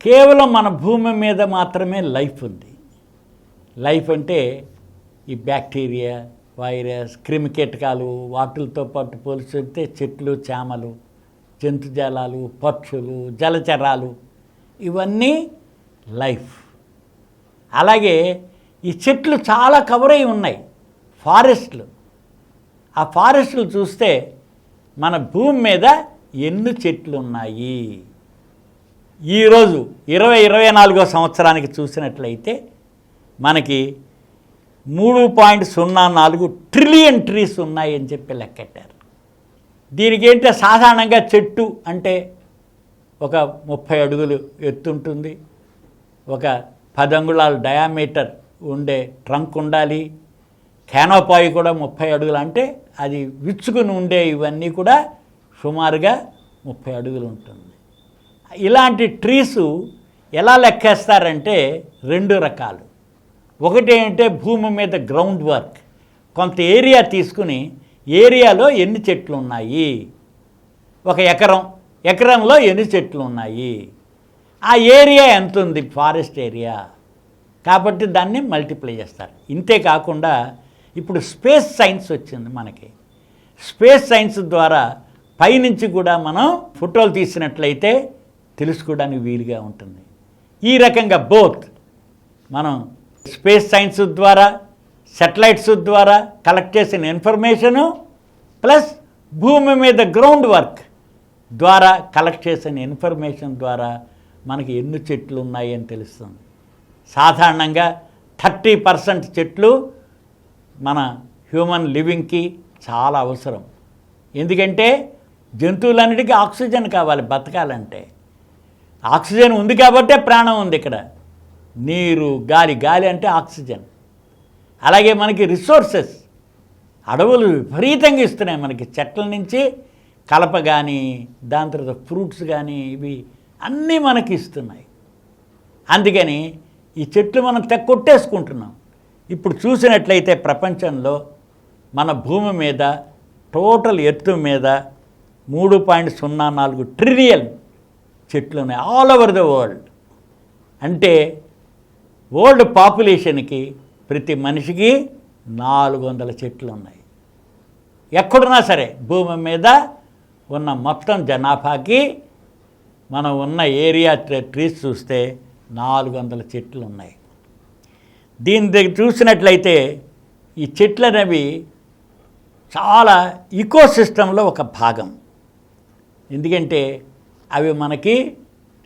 కేవలం మన భూమి మీద మాత్రమే లైఫ్ ఉంది. లైఫ్ అంటే ఈ బ్యాక్టీరియా, వైరస్, క్రిమికీటకాలు, వాటితో పాటు పోల్చితే చెట్లు, చేమలు, జంతుజాలాలు, పక్షులు, జలచరాలు, ఇవన్నీ లైఫ్. అలాగే ఈ చెట్లు చాలా కవర్ అయి ఉన్నాయి, ఫారెస్ట్లు. ఆ ఫారెస్ట్లు చూస్తే మన భూమి మీద ఎన్ని చెట్లు ఉన్నాయి. ఈరోజు 2024వ సంవత్సరానికి చూసినట్లయితే మనకి 3.04 ట్రిలియన్ ట్రీస్ ఉన్నాయి అని చెప్పి లెక్కెట్టారు. దీనికి ఏంటంటే సాధారణంగా చెట్టు అంటే ఒక 30 అడుగులు ఎత్తుంటుంది, ఒక 10 అంగుళాల డయామీటర్ ఉండే ట్రంక్ ఉండాలి, క్యానోపాయి కూడా 30 అడుగులు, అంటే అది విచ్చుకుని ఉండే ఇవన్నీ కూడా సుమారుగా 30 అడుగులు ఉంటుంది. ఇలాంటి ట్రీసు ఎలా లెక్కేస్తారంటే 2 రకాలు. ఒకటి ఏంటంటే భూమి మీద గ్రౌండ్ వర్క్, కొంత ఏరియా తీసుకుని ఏరియాలో ఎన్ని చెట్లు ఉన్నాయి, ఒక ఎకరంలో ఎన్ని చెట్లు ఉన్నాయి, ఆ ఏరియా ఎంత ఉంది ఫారెస్ట్ ఏరియా, కాబట్టి దాన్ని మల్టిప్లై చేస్తారు. ఇంతే కాకుండా ఇప్పుడు స్పేస్ సైన్స్ వచ్చింది మనకి. స్పేస్ సైన్స్ ద్వారా పైనుంచి కూడా మనం ఫోటోలు తీసినట్లయితే తెలుసుకోవడానికి వీలుగా ఉంటుంది. ఈ రకంగా బోత్ మనం స్పేస్ సైన్స్ ద్వారా, శాటిలైట్స్ ద్వారా కలెక్ట్ చేసిన ఇన్ఫర్మేషను ప్లస్ భూమి మీద గ్రౌండ్ వర్క్ ద్వారా కలెక్ట్ చేసిన ఇన్ఫర్మేషన్ ద్వారా మనకి ఎన్ని చెట్లు ఉన్నాయి అని తెలుస్తుంది. సాధారణంగా 30% చెట్లు మన హ్యూమన్ లివింగ్కి చాలా అవసరం. ఎందుకంటే జంతువులన్నిటికీ ఆక్సిజన్ కావాలి బతకాలంటే. ఆక్సిజన్ ఉంది కాబట్టే ప్రాణం ఉంది ఇక్కడ. నీరు, గాలి అంటే ఆక్సిజన్. అలాగే మనకి రిసోర్సెస్, అడవులు విపరీతంగా ఇస్తున్నాయి మనకి. చెట్ల నుంచి కలప కానీ, దాని తర్వాత ఫ్రూట్స్ కానీ, ఇవి అన్నీ మనకి ఇస్తున్నాయి. అందుకని ఈ చెట్లు మనం కొట్టేసుకుంటున్నాం. ఇప్పుడు చూసినట్లయితే ప్రపంచంలో మన భూమి మీద టోటల్ ఎత్తు మీద 3.04 ట్రిలియన్ చెట్లు ఉన్నాయి ఆల్ ఓవర్ ద వరల్డ్. అంటే వరల్డ్ పాపులేషన్కి ప్రతి మనిషికి 400 చెట్లు ఉన్నాయి. ఎక్కడున్నా సరే భూమి మీద ఉన్న మొత్తం జనాభాకి మనం ఉన్న ఏరియా ట్రీస్ చూస్తే 400 చెట్లు ఉన్నాయి. దీని దగ్గర చూసినట్లయితే ఈ చెట్లు అనేవి చాలా ఈకోసిస్టంలో ఒక భాగం. ఎందుకంటే అవి మనకి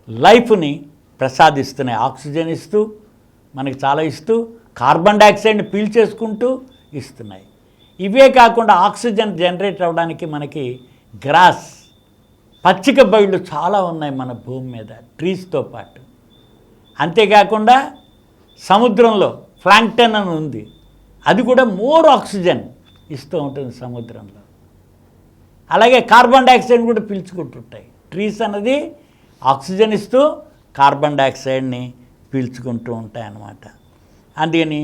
లైఫ్ని ప్రసాదిస్తున్నాయి, ఆక్సిజన్ ఇస్తూ మనకి చాలా ఇస్తూ, కార్బన్ డైఆక్సైడ్ని పీల్చేసుకుంటూ ఇస్తున్నాయి. ఇవే కాకుండా ఆక్సిజన్ జనరేట్ అవ్వడానికి మనకి గ్రాస్, పచ్చిక బయళ్ళు చాలా ఉన్నాయి మన భూమి మీద ట్రీస్తో పాటు. అంతేకాకుండా సముద్రంలో ప్లాంక్టన్ అని ఉంది, అది కూడా మోర్ ఆక్సిజన్ ఇస్తూ ఉంటుంది సముద్రంలో. అలాగే కార్బన్ డైఆక్సైడ్ కూడా పీల్చుకుంటుంటాయి. ట్రీస్ అన్నది ఆక్సిజన్ ఇస్తూ కార్బన్ డైఆక్సైడ్ని పీల్చుకుంటూ ఉంటాయి అన్నమాట. అందుకని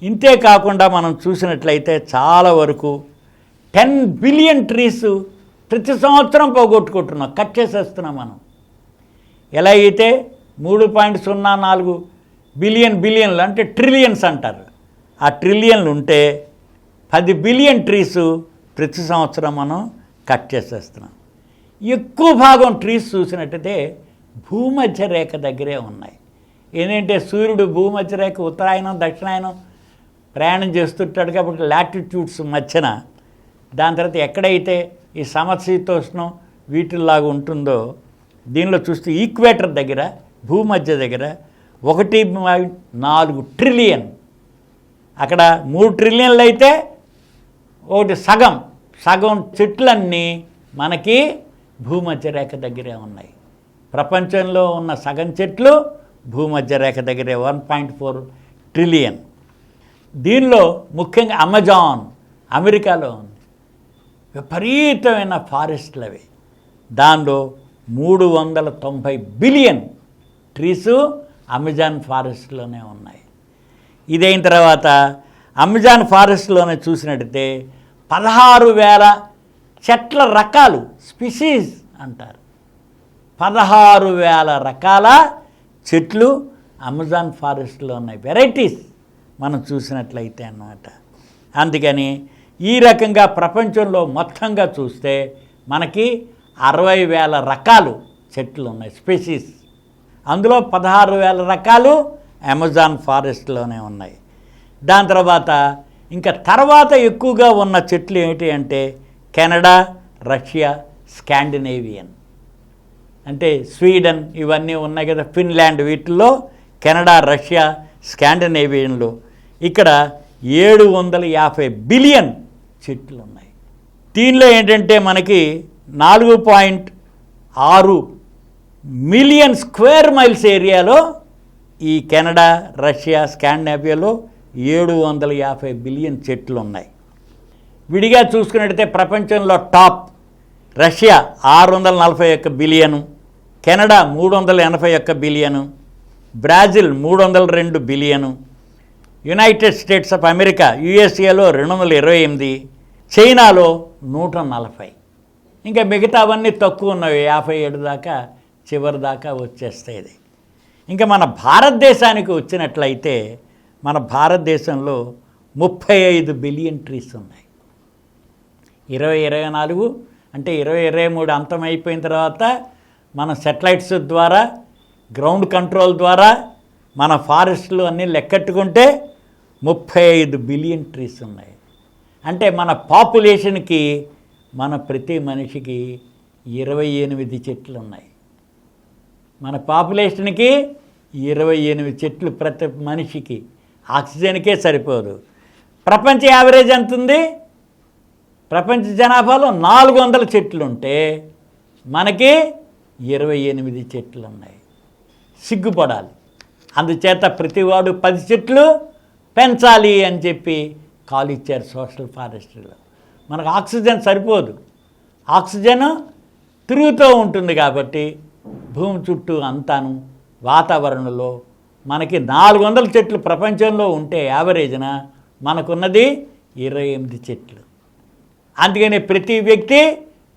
ఇంతే కాకుండా మనం చూసినట్లయితే చాలా వరకు 10 బిలియన్ ట్రీస్ ప్రతి సంవత్సరం పోగొట్టుకుంటున్నాం, కట్ చేసేస్తున్నాం మనం. ఎలా అయితే 3.04 బిలియన్లు అంటే ట్రిలియన్స్ అంటారు, ఆ ట్రిలియన్లు ఉంటే 10 బిలియన్ ట్రీస్ ప్రతి సంవత్సరం మనం కట్ చేసేస్తున్నాం. ఎక్కువ భాగం ట్రీస్ చూసినట్టయితే భూమధ్య రేఖ దగ్గరే ఉన్నాయి. ఏంటంటే సూర్యుడు భూమధ్య రేఖ ఉత్తరాయణం దక్షిణాయనం ప్రయాణం చేస్తుంటాడు కాబట్టి లాటిట్యూడ్స్ మధ్యన, దాని తర్వాత ఎక్కడైతే ఈ సమశీతోష్ణం వీటిల్లాగా ఉంటుందో దీనిలో చూస్తే ఈక్వేటర్ దగ్గర, భూమధ్య దగ్గర 1.4 ట్రిలియన్, అక్కడ 3 ట్రిలియన్లు అయితే ఒకటి సగం చెట్లన్నీ మనకి భూమధ్య రేఖ దగ్గరే ఉన్నాయి. ప్రపంచంలో ఉన్న సగం చెట్లు భూమధ్య రేఖ దగ్గరే 1.4 ట్రిలియన్. దీనిలో ముఖ్యంగా అమెజాన్ అమెరికాలో ఉంది, విపరీతమైన ఫారెస్ట్లు అవి. దానిలో 390 బిలియన్ ట్రీసు అమెజాన్ ఫారెస్ట్లోనే ఉన్నాయి. ఇదైన తర్వాత అమెజాన్ ఫారెస్ట్లోనే చూసినట్టయితే 16,000 చెట్ల రకాలు, స్పీసీస్ అంటారు, 16,000 రకాల చెట్లు అమెజాన్ ఫారెస్ట్లో ఉన్నాయి, వెరైటీస్ మనం చూసినట్లయితే అన్నమాట. అందుకని ఈ రకంగా ప్రపంచంలో మొత్తంగా చూస్తే మనకి 60,000 రకాలు చెట్లు ఉన్నాయి, స్పెసీస్. అందులో 16,000 రకాలు అమెజాన్ ఫారెస్ట్లోనే ఉన్నాయి. దాని తర్వాత ఎక్కువగా ఉన్న చెట్లు ఏమిటి అంటే కెనడా, రష్యా, స్కాండినేవియన్ అంటే స్వీడన్ ఇవన్నీ ఉన్నాయి కదా, ఫిన్లాండ్, వీటిల్లో కెనడా, రష్యా, స్కాండినేవియన్లు ఇక్కడ 750 బిలియన్ చెట్లు ఉన్నాయి. దీనిలో ఏంటంటే మనకి 4.6 మిలియన్ స్క్వేర్ మైల్స్ ఏరియాలో ఈ కెనడా, రష్యా, స్కాండినేవియాలో 750 బిలియన్ చెట్లు ఉన్నాయి. విడిగా చూసుకున్నట్టయితే ప్రపంచంలో top Russia 641 billion, Canada 381 billion, Brazil 302 billion, United States of America యుఎస్ఏలో 228, చైనాలో 140. ఇంకా మిగతావన్నీ తక్కువ ఉన్నవి, 57 దాకా చివరి దాకా వచ్చేస్తాయి. ఇది ఇంకా మన భారతదేశానికి వచ్చినట్లయితే మన భారతదేశంలో 35 బిలియన్ ట్రీస్ ఉన్నాయి. 2024 అంటే 2023 అంతమైపోయిన తర్వాత మన సెటిలైట్స్ ద్వారా, గ్రౌండ్ కంట్రోల్ ద్వారా మన ఫారెస్ట్లు అన్నీ లెక్కెట్టుకుంటే 35 బిలియన్ ట్రీస్ ఉన్నాయి. అంటే మన పాపులేషన్కి మన ప్రతి మనిషికి 28 చెట్లు ఉన్నాయి. మన పాపులేషన్కి 28 చెట్లు ప్రతి మనిషికి, ఆక్సిజన్కే సరిపోదు. ప్రపంచ యావరేజ్ ఎంత ఉంది? ప్రపంచ జనాభాలో 400 చెట్లు ఉంటే మనకి 28 చెట్లు ఉన్నాయి. సిగ్గుపడాలి. అందుచేత ప్రతివాడు 10 చెట్లు పెంచాలి అని చెప్పి కాల్ ఇచ్చారు సోషల్ ఫారెస్ట్రీలో. మనకు ఆక్సిజన్ సరిపోదు, ఆక్సిజన్ తిరుగుతూ ఉంటుంది కాబట్టి భూమి చుట్టూ అంతాను వాతావరణంలో మనకి 400 చెట్లు ప్రపంచంలో ఉంటే యావరేజ్న మనకున్నది 28 చెట్లు. అందుకని ప్రతి వ్యక్తి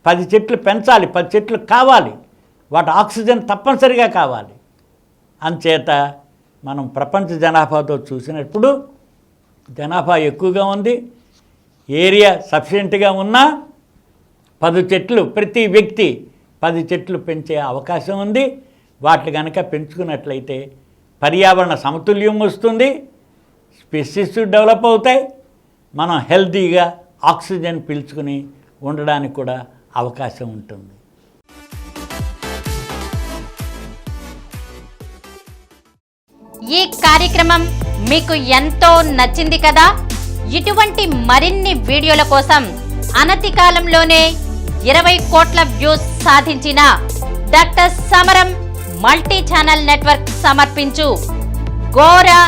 10 చెట్లు పెంచాలి, 10 చెట్లు కావాలి, వాటి ఆక్సిజన్ తప్పనిసరిగా కావాలి. అందుచేత మనం ప్రపంచ జనాభాతో చూసినప్పుడు జనాభా ఎక్కువగా ఉంది, ఏరియా సఫిషియెంట్గా ఉన్నా 10 చెట్లు ప్రతి వ్యక్తి 10 చెట్లు పెంచే అవకాశం ఉంది. వాటిని కనుక పెంచుకున్నట్లయితే పర్యావరణ సమతుల్యం వస్తుంది, స్పెసిస్ డెవలప్ అవుతాయి, మనం హెల్తీగా ఆక్సిజన్ పీల్చుకుని ఉండడానికి కూడా అవకాశం ఉంటుంది. ఈ కార్యక్రమం మీకు ఎంతో నచ్చింది కదా? ఇటువంటి మరిన్ని వీడియోల కోసం అనతి కాలంలోనే 20 కోట్ల వ్యూస్ సాధించిన డాక్టర్ సమరం మల్టీ ఛానల్ నెట్వర్క్ సమర్పించు గోరా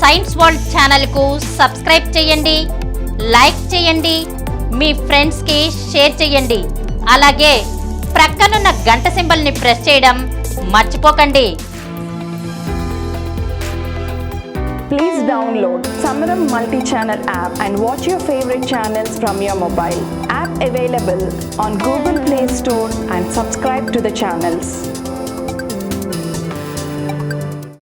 సైన్స్ వరల్డ్ ఛానల్కు సబ్స్క్రైబ్ చేయండి, లైక్ చేయండి, మీ ఫ్రెండ్స్కి షేర్ చేయండి. అలాగే ప్రక్కనున్న గంట సింబల్ని ప్రెస్ చేయడం మర్చిపోకండి. Please download Samaram Multi-Channel app and watch your favorite channels from your mobile. App available on Google Play Store and subscribe to the channels.